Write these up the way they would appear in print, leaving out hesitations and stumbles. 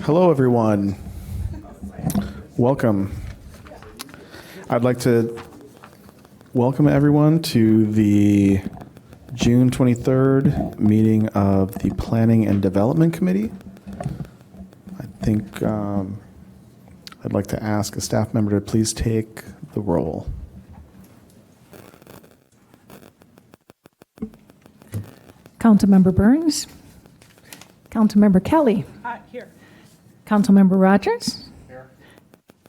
Hello, everyone. Welcome. I'd like to welcome everyone to the June 23rd meeting of the Planning and Development Committee. I think I'd like to ask a staff member to please take the roll. Councilmember Burns. Councilmember Kelly. Here. Councilmember Rogers. Here.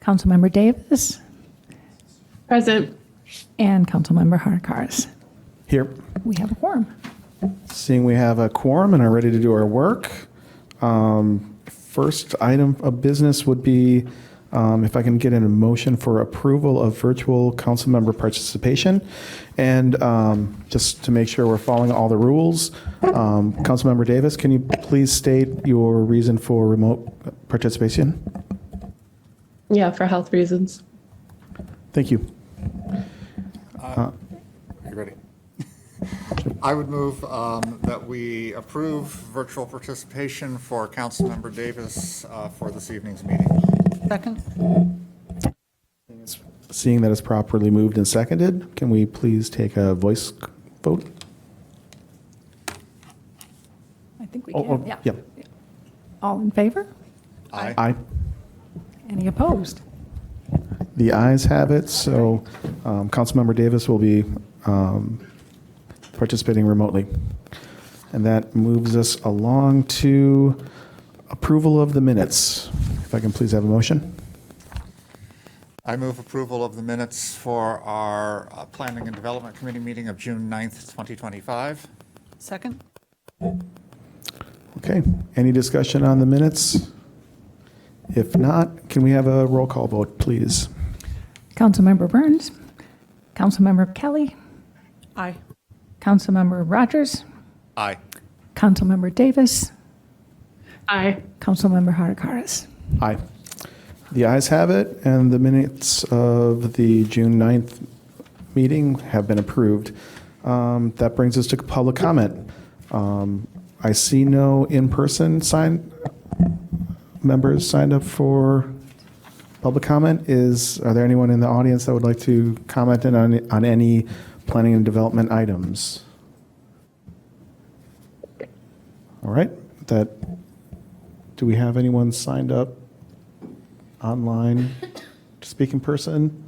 Councilmember Davis. Present. And Councilmember Geracaris. Here. We have a quorum. Seeing we have a quorum and are ready to do our work, first item of business would be if I can get a motion for approval of virtual council member participation. And just to make sure we're following all the rules, Councilmember Davis, can you please state your reason for remote participation? Yeah, for health reasons. Thank you. Are you ready? I would move that we approve virtual participation for Councilmember Davis for this evening's meeting. Second. Seeing that it's properly moved and seconded, can we please take a voice vote? I think we can. Yeah. All in favor? Aye. Aye. Any opposed? The ayes have it, so Councilmember Davis will be participating remotely. And that moves us along to approval of the minutes. If I can please have a motion. I move approval of the minutes for our Planning and Development Committee meeting of June 9th, 2025. Second. Okay, any discussion on the minutes? If not, can we have a roll call vote, please? Councilmember Burns. Councilmember Kelly. Aye. Councilmember Rogers. Aye. Councilmember Davis. Aye. Councilmember Geracaris. Aye. The ayes have it, and the minutes of the June 9th meeting have been approved. That brings us to public comment. I see no in-person members signed up for public comment. Are there anyone in the audience that would like to comment on any planning and development items? All right. Do we have anyone signed up online to speak in person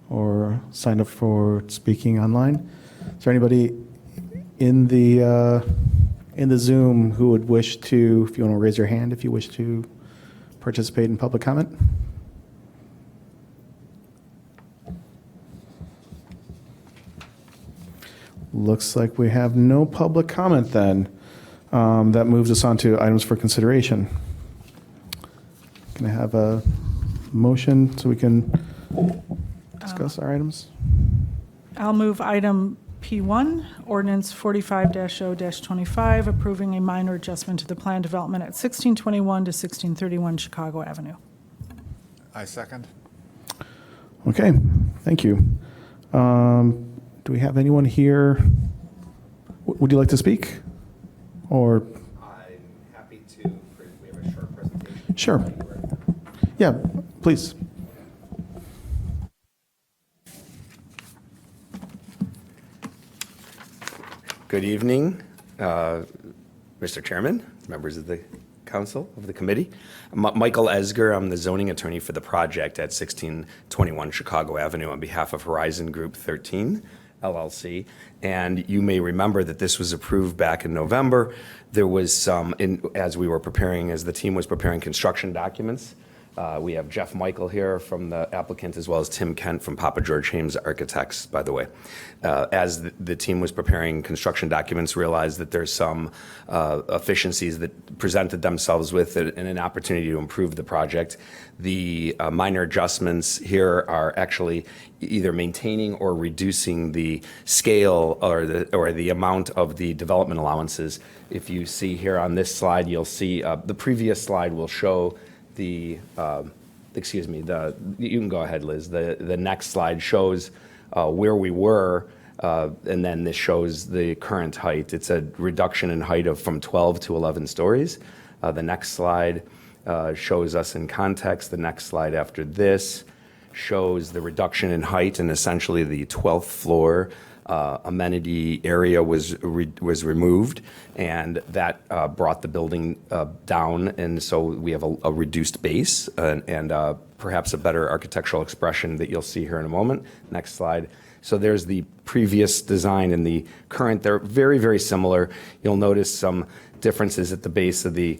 or signed up for speaking online? Is there anybody in the Zoom who would wish to, if you want to raise your hand, if you wish to participate in public comment? Looks like we have no public comment then. That moves us on to items for consideration. Can I have a motion so we can discuss our items? I'll move item P1, Ordinance 45-0-25, approving a minor adjustment to the plan development at 1621 to 1631 Chicago Avenue. I second. Okay, thank you. Do we have anyone here? Would you like to speak? Or? I'm happy to briefly have a short presentation. Sure. Yeah, please. Good evening, Mr. Chairman, members of the council, of the committee. Michael Esger, I'm the zoning attorney for the project at 1621 Chicago Avenue on behalf of Horizon Group 13, LLC. And you may remember that this was approved back in November. There was some, as the team was preparing construction documents. We have Jeff Michael here from the applicant, as well as Tim Kent from Papa George Hames Architects, by the way. As the team was preparing construction documents, realized that there's some efficiencies that presented themselves with it and an opportunity to improve the project. The minor adjustments here are actually either maintaining or reducing the scale or the amount of the development allowances. If you see here on this slide, you'll see the previous slide will show you can go ahead, Liz. The next slide shows where we were, and then this shows the current height. It's a reduction in height from 12 to 11 stories. The next slide shows us in context. The next slide after this shows the reduction in height, and essentially the 12th floor amenity area was removed, and that brought the building down, and so we have a reduced base and perhaps a better architectural expression that you'll see here in a moment. Next slide. So there's the previous design and the current. They're very, very similar. You'll notice some differences at the base of the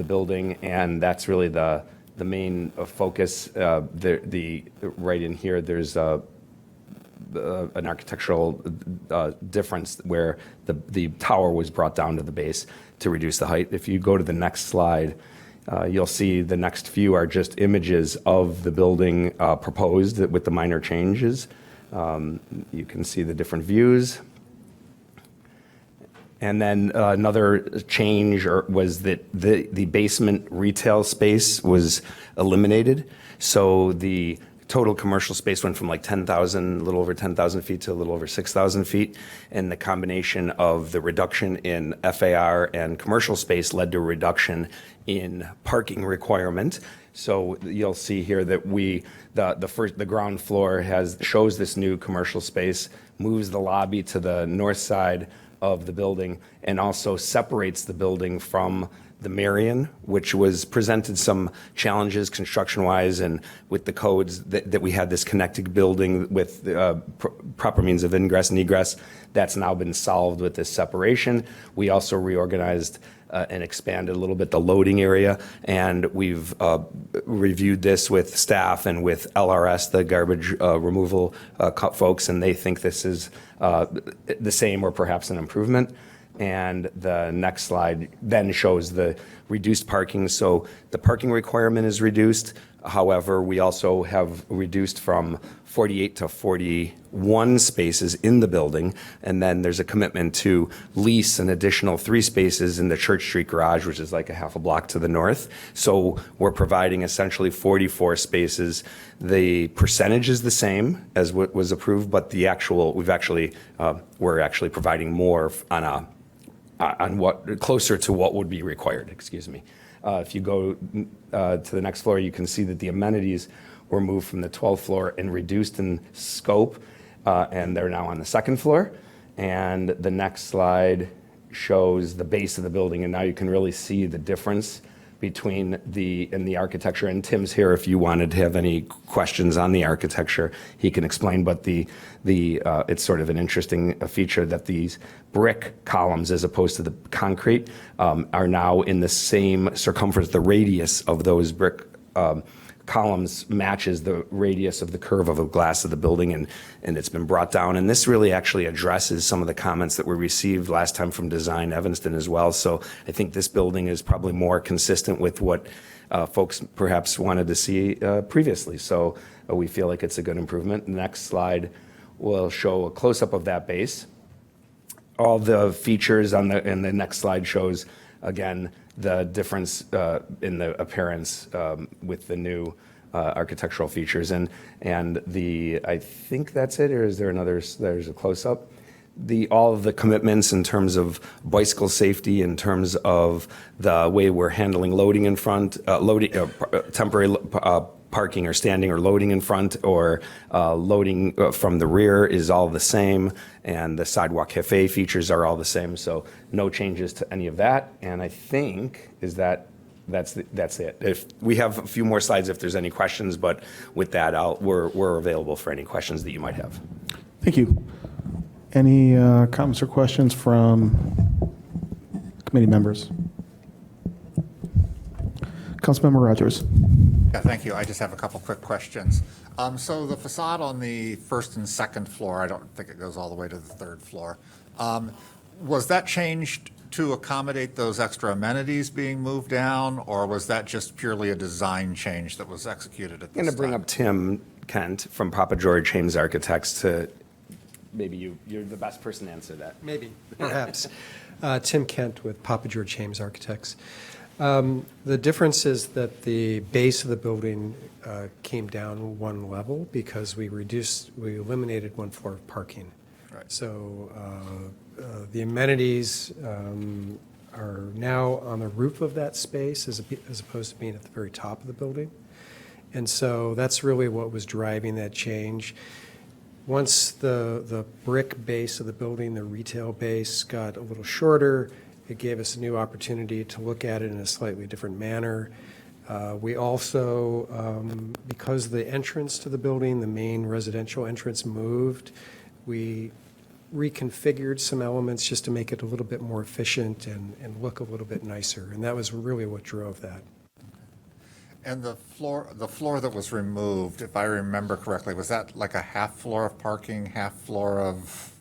building, and that's really the main focus. Right in here, there's an architectural difference where the tower was brought down to the base to reduce the height. If you go to the next slide, you'll see the next few are just images of the building proposed with the minor changes. You can see the different views. And then another change was that the basement retail space was eliminated. So the total commercial space went from like 10,000, a little over 10,000 feet to a little over 6,000 feet. And the combination of the reduction in FAR and commercial space led to a reduction in parking requirement. So you'll see here that the ground floor shows this new commercial space, moves the lobby to the north side of the building, and also separates the building from the Marion, which was presented some challenges construction-wise and with the codes that we had this connected building with proper means of ingress and egress. That's now been solved with this separation. We also reorganized and expanded a little bit the loading area, and we've reviewed this with staff and with LRS, the garbage removal folks, and they think this is the same or perhaps an improvement. And the next slide then shows the reduced parking. So the parking requirement is reduced. However, we also have reduced from 48 to 41 spaces in the building. And then there's a commitment to lease an additional 3 spaces in the Church Street garage, which is like a half a block to the north. So we're providing essentially 44 spaces. The percentage is the same as what was approved, but we're actually providing more on what closer to what would be required, excuse me. If you go to the next floor, you can see that the amenities were moved from the 12th floor and reduced in scope, and they're now on the 2nd floor. And the next slide shows the base of the building, and now you can really see the difference between the architecture. And Tim's here if you wanted to have any questions on the architecture, he can explain. But it's sort of an interesting feature that these brick columns, as opposed to the concrete, are now in the same circumference. The radius of those brick columns matches the radius of the curve of the glass of the building, and it's been brought down. And this really actually addresses some of the comments that were received last time from Design Evanston as well. So I think this building is probably more consistent with what folks perhaps wanted to see previously. So we feel like it's a good improvement. The next slide will show a close-up of that base. All the features in the next slide shows, again, the difference in the appearance with the new architectural features. And I think that's it, or is there there's a close-up? All of the commitments in terms of bicycle safety, in terms of the way we're handling loading in front, temporary parking or standing or loading in front or loading from the rear is all the same, and the sidewalk cafe features are all the same. So no changes to any of that. And I think that's it. If we have a few more slides if there's any questions, but with that, we're available for any questions that you might have. Thank you. Any comments or questions from committee members? Councilmember Rogers. Yeah, thank you. I just have a couple quick questions. So the facade on the 1st and 2nd floor, I don't think it goes all the way to the 3rd floor. Was that changed to accommodate those extra amenities being moved down, or was that just purely a design change that was executed at this time? I'm going to bring up Tim Kent from Papa George Hames Architects to maybe you're the best person to answer that. Maybe, perhaps. Tim Kent with Papa George Hames Architects. The difference is that the base of the building came down 1 level because we eliminated 1 floor of parking. Right. So the amenities are now on the roof of that space as opposed to being at the very top of the building. And so that's really what was driving that change. Once the brick base of the building, the retail base, got a little shorter, it gave us a new opportunity to look at it in a slightly different manner. We also, because the entrance to the building, the main residential entrance moved, we reconfigured some elements just to make it a little bit more efficient and look a little bit nicer. And that was really what drove that. And the floor that was removed, if I remember correctly, was that like a half floor of parking, half floor of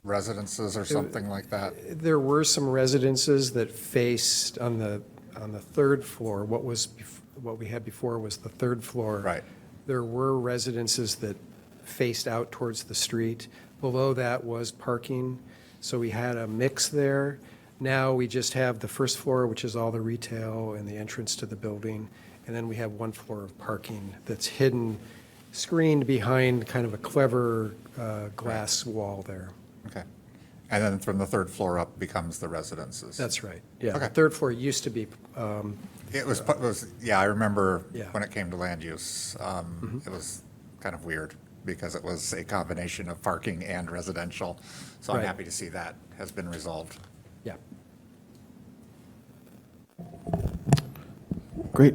residences or something like that? There were some residences that faced on the third floor. What we had before was the third floor. Right. There were residences that faced out towards the street. Below that was parking, so we had a mix there. Now we just have the first floor, which is all the retail and the entrance to the building, and then we have one floor of parking that's hidden, screened behind kind of a clever glass wall there. Okay. And then from the third floor up becomes the residences? That's right, yeah. Okay. The third floor used to be, It was, yeah, I remember Yeah. when it came to land use, it was kind of weird because it was a combination of parking and residential. So I'm Right. happy to see that has been resolved. yeah. Great.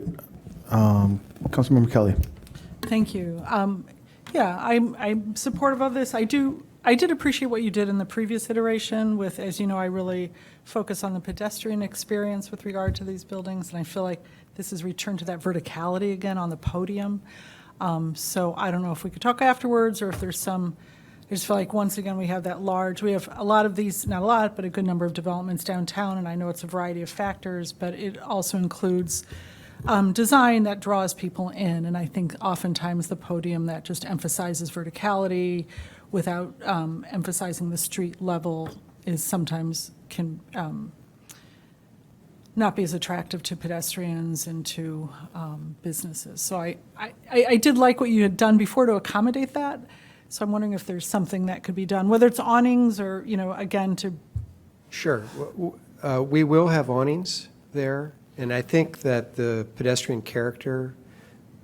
Councilmember Kelly. Thank you. Yeah, I'm supportive of this. I did appreciate what you did in the previous iteration with, as you know, I really focus on the pedestrian experience with regard to these buildings, and I feel like this is returned to that verticality again on the podium. So I don't know if we could talk afterwards or if there's some, I just feel like once again we have we have a lot of these, not a lot, but a good number of developments downtown, and I know it's a variety of factors, but it also includes design that draws people in, and I think oftentimes the podium that just emphasizes verticality without emphasizing the street level is sometimes can not be as attractive to pedestrians and to businesses. So I did like what you had done before to accommodate that. So I'm wondering if there's something that could be done, whether it's awnings or, again, to, Sure. We will have awnings there, and I think that the pedestrian character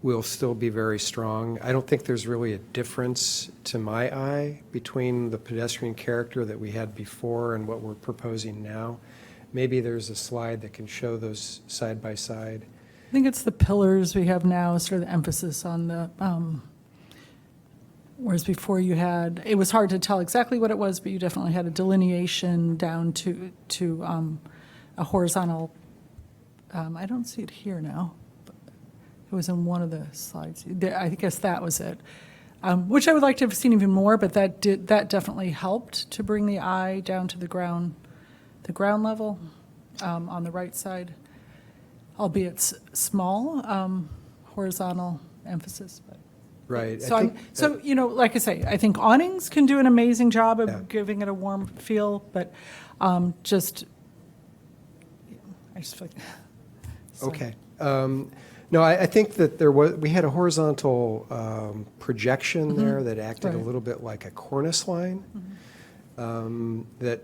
will still be very strong. I don't think there's really a difference to my eye between the pedestrian character that we had before and what we're proposing now. Maybe there's a slide that can show those side by side. I think it's the pillars we have now, sort of the emphasis on the, whereas before you had, it was hard to tell exactly what it was, but you definitely had a delineation down to a horizontal, I don't see it here now. But it was in one of the slides. I guess that was it, which I would like to have seen even more, but that definitely helped to bring the eye down to the ground level on the right side, albeit small, horizontal emphasis. But. Right. So, I think like I say, I think awnings can do an amazing job of Yeah. giving it a warm feel, but I just feel like. So- Okay. No, I think that we had a horizontal projection there that acted a Right. little bit like a cornice line. That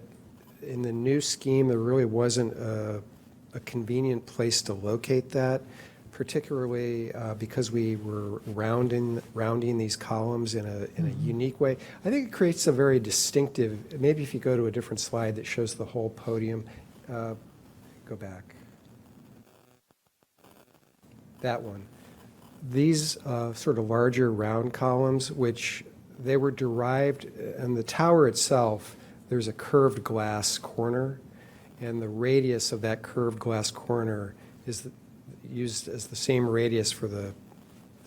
in the new scheme, there really wasn't a convenient place to locate that, particularly because we were rounding these columns in a unique way. I think it creates a very distinctive, maybe if you go to a different slide that shows the whole podium, go back. That one. These sort of larger round columns, which they were derived, and the tower itself, there's a curved glass corner, and the radius of that curved glass corner is used as the same radius for the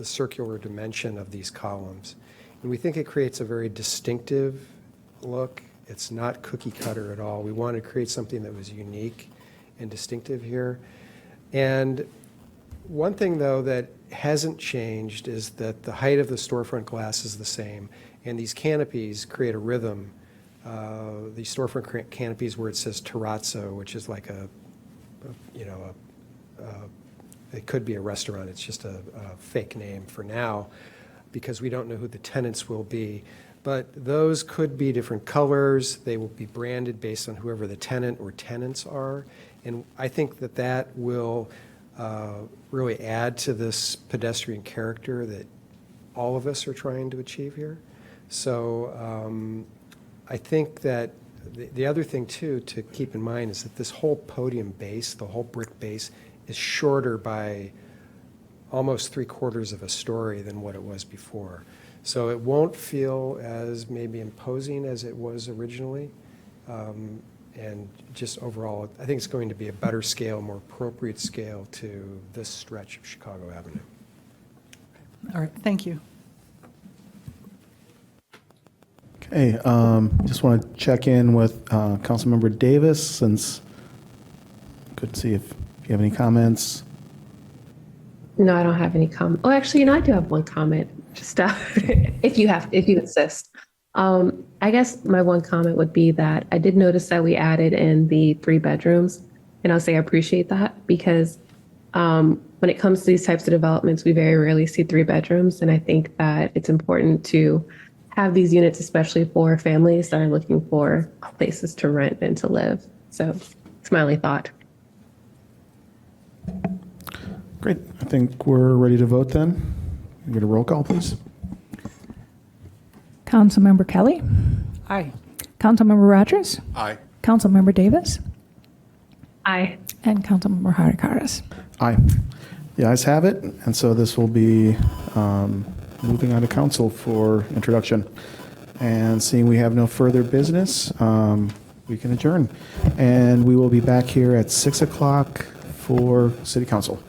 circular dimension of these columns. And we think it creates a very distinctive look. It's not cookie cutter at all. We wanted to create something that was unique and distinctive here. And one thing, though, that hasn't changed is that the height of the storefront glass is the same, and these canopies create a rhythm. These storefront canopies where it says terrazzo, which is like it could be a restaurant. It's just a fake name for now because we don't know who the tenants will be. But those could be different colors. They will be branded based on whoever the tenant or tenants are. And I think that that will really add to this pedestrian character that all of us are trying to achieve here. So I think that the other thing, too, to keep in mind is that this whole podium base, the whole brick base, is shorter by almost 3/4 of a story than what it was before. So it won't feel as maybe imposing as it was originally. And just overall, I think it's going to be a better scale, more appropriate scale to this stretch of Chicago Avenue. All right, thank you. Okay, just want to check in with Councilmember Davis, since could see if you have any comments. No, I don't have any comment. Oh, actually, I do have one comment. Just if you insist. I guess my one comment would be that I did notice that we added in the 3 bedrooms, and I'll say I appreciate that because when it comes to these types of developments, we very rarely see 3 bedrooms, and I think that it's important to have these units, especially for families that are looking for places to rent and to live. So it's my only thought. Great, I think we're ready to vote then. Can we get a roll call, please? Councilmember Kelly, Aye. Councilmember Rogers, Aye. Councilmember Davis, Aye. and Councilmember Geracaris. Aye. The ayes have it, and so this will be moving on to council for introduction. And seeing we have no further business, we can adjourn. And we will be back here at 6 o'clock for city council.